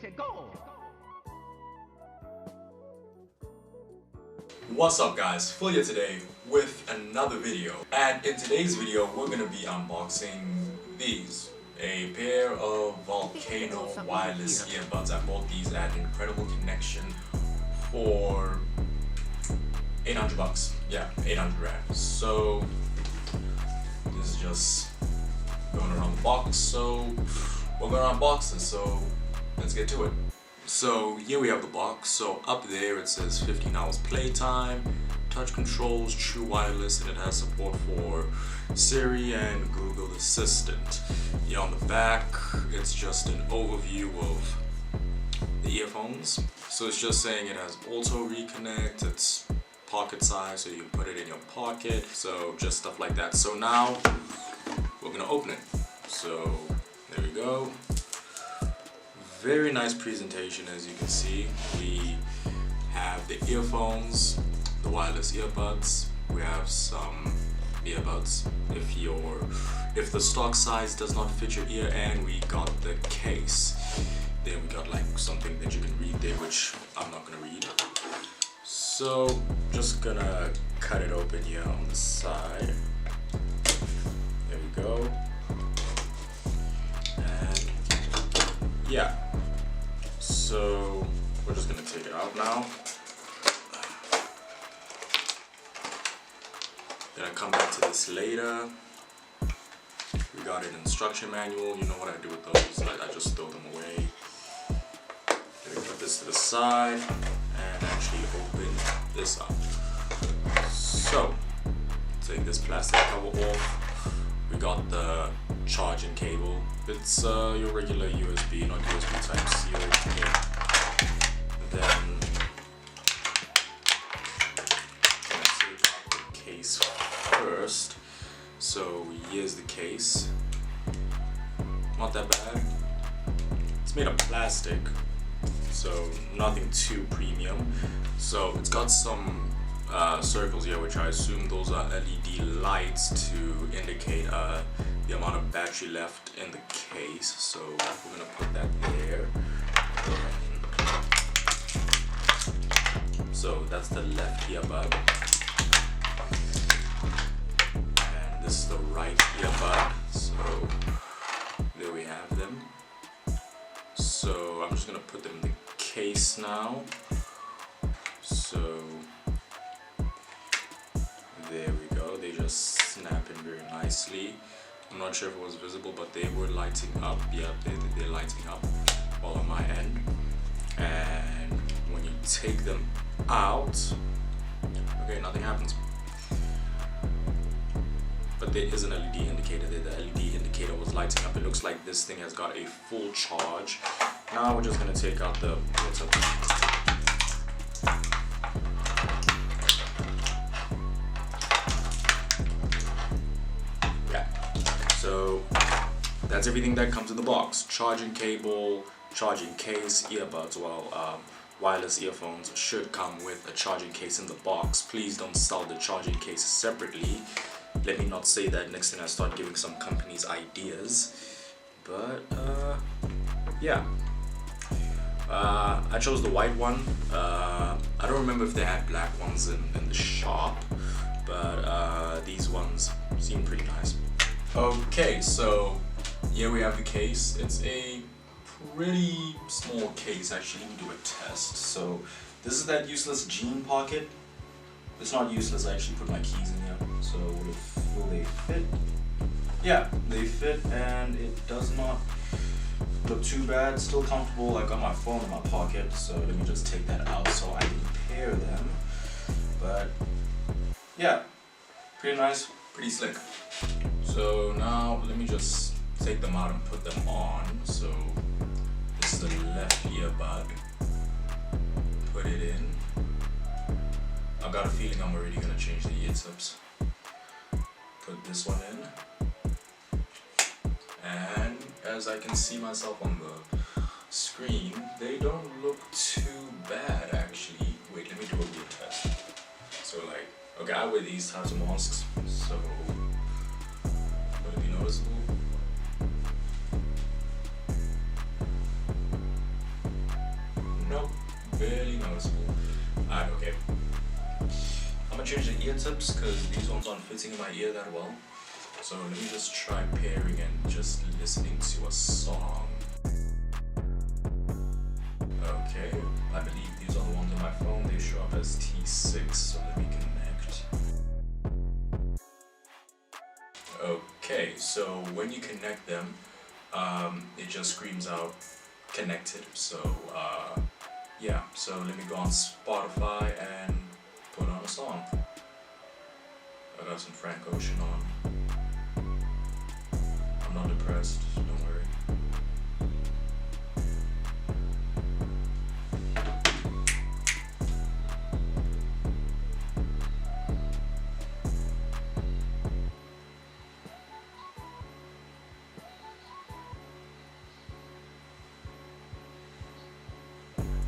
go! What's up guys, Phil here today with another video, and in today's video we're going to be unboxing these. A pair of Volkano wireless earbuds. I bought these at Incredible Connection for 800 bucks. Yeah, 800 rand. So this is just going around the box, so we're going to unbox this, so let's get to it. So here we have the box. So up there it says 15 hours playtime, touch controls, true wireless, and it has support for Siri and Google Assistant. Here on the back it's just an overview of the earphones. So it's just saying it has auto reconnect, it's pocket size so you can put it in your pocket, so just stuff like that. So now we're gonna open it. So there we go. Very nice presentation. As you can see, we have the earphones, the wireless earbuds, we have some earbuds if the stock size does not fit your ear, and we got the case. Then we got like something that you can read there, which I'm not gonna read. So just gonna cut it open here on the side. There we go. And yeah, so we're just gonna take it out now. Gonna come back to this later. We got an instruction manual. You know what I do with those, I just throw them away. Let me put this to the side and actually open this up. So take this plastic cover off. We got the charging cable. It's your regular USB, not USB type C over here. Then let's take out the case first. So here's the case. Not that bad. It's made of plastic, so nothing too premium. So it's got some circles here, which I assume those are LED lights to indicate the amount of battery left in the case. So we're gonna put that there. So that's the left earbud, and this is the right earbud. So there we have them. So I'm just gonna put them in the case now. So there we go. They just snap in very nicely. I'm not sure if it was visible, but they were lighting up. Yeah, they're lighting up all on my end. And when you take them out, okay, nothing happens. But there is an LED indicator there. The LED indicator was lighting up. It looks like this thing has got a full charge. Now we're just gonna take out the So that's everything that comes in the box. Charging cable, charging case, earbuds. Well, wireless earphones should come with a charging case in the box. Please don't sell the charging case separately. Let me not say that next thing I start giving some companies ideas. But yeah, I chose the white one. I don't remember if they had black ones in the shop, but these ones seem pretty nice. Okay, so here we have the case. It's a pretty small case. Actually, let me do a test. So this is that useless jean pocket. It's not useless. I actually put my keys in here. So will they fit? Yeah, they fit, and it does not look too bad. Still comfortable. I got my phone in my pocket, so let me just take that out so I can pair them. But yeah, pretty nice, pretty slick. So now let me just take them out and put them on. So this is the left earbud. Put it in. I got a feeling I'm already gonna change the ear tips. Put this one in. And as I can see myself on the screen, they don't look too bad actually. Wait, let me do a real test. So like, okay, I wear these types of masks, so would it be noticeable? fairly noticeable. Alright, okay. I'm gonna change the ear tips because these ones aren't fitting in my ear that well. So let me just try pairing and just listening to a song. Okay, I believe these are the ones on my phone. They show up as T6, so let me connect. Okay, so when you connect them, it just screams out connected. So yeah, so let me go on Spotify and put on a song. I got some Frank Ocean on. I'm not depressed, don't worry.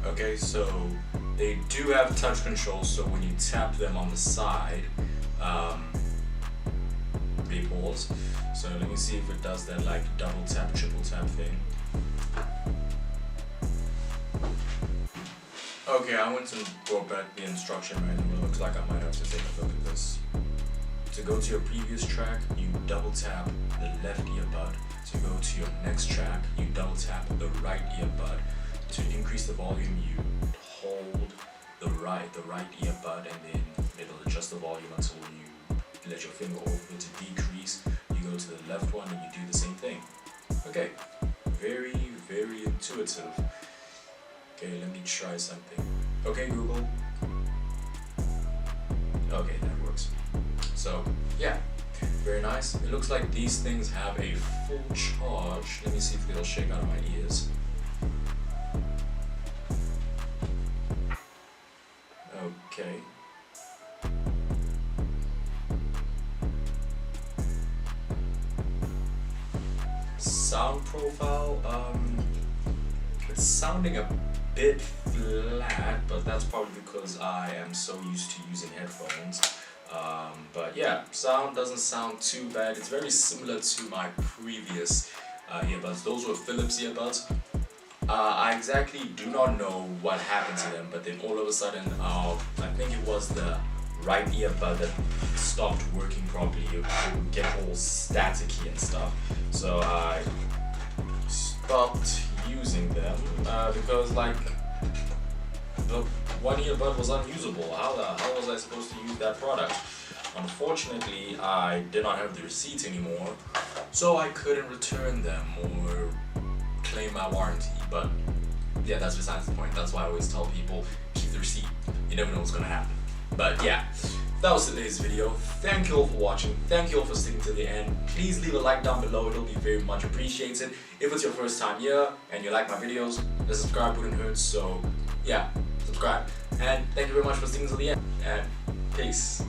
Okay, so they do have touch controls, so when you tap them on the side, they pause. So let me see if it does that like double tap, triple tap thing. Okay, I went and brought back the instruction manual. It looks like I might have to take a look at this. To go to your previous track, you double tap the left earbud. To go to your next track, you double tap the right earbud. To increase the volume, you hold the right earbud, and then it'll adjust the volume until you let your finger over it to decrease. You go to the left one and you do the same thing. Okay, very, very intuitive. Okay, let me try something. Okay, Google. Okay, that works. So, yeah, very nice. It looks like these things have a full charge. Let me see if they'll shake out of my ears. Okay. Sound profile, it's sounding a bit flat, but that's probably because I am so used to using headphones. But yeah, sound doesn't sound too bad. It's very similar to my previous earbuds. Those were Philips earbuds. I exactly do not know what happened to them, but then all of a sudden, I think it was the right earbud that stopped working properly. It would get all staticky and stuff. So I stopped using them because like the one earbud was unusable. How the hell was I supposed to use that product? Unfortunately, I did not have the receipt anymore, so I couldn't return them or claim my warranty. But yeah, that's besides the point. That's why I always tell people, keep the receipt. You never know what's gonna happen. But yeah, that was today's video. Thank you all for watching. Thank you all for sticking to the end. Please leave a like down below. It'll be very much appreciated. If it's your first time here and you like my videos, the subscribe button hurts. So yeah, subscribe. And thank you very much for sticking to the end. And peace.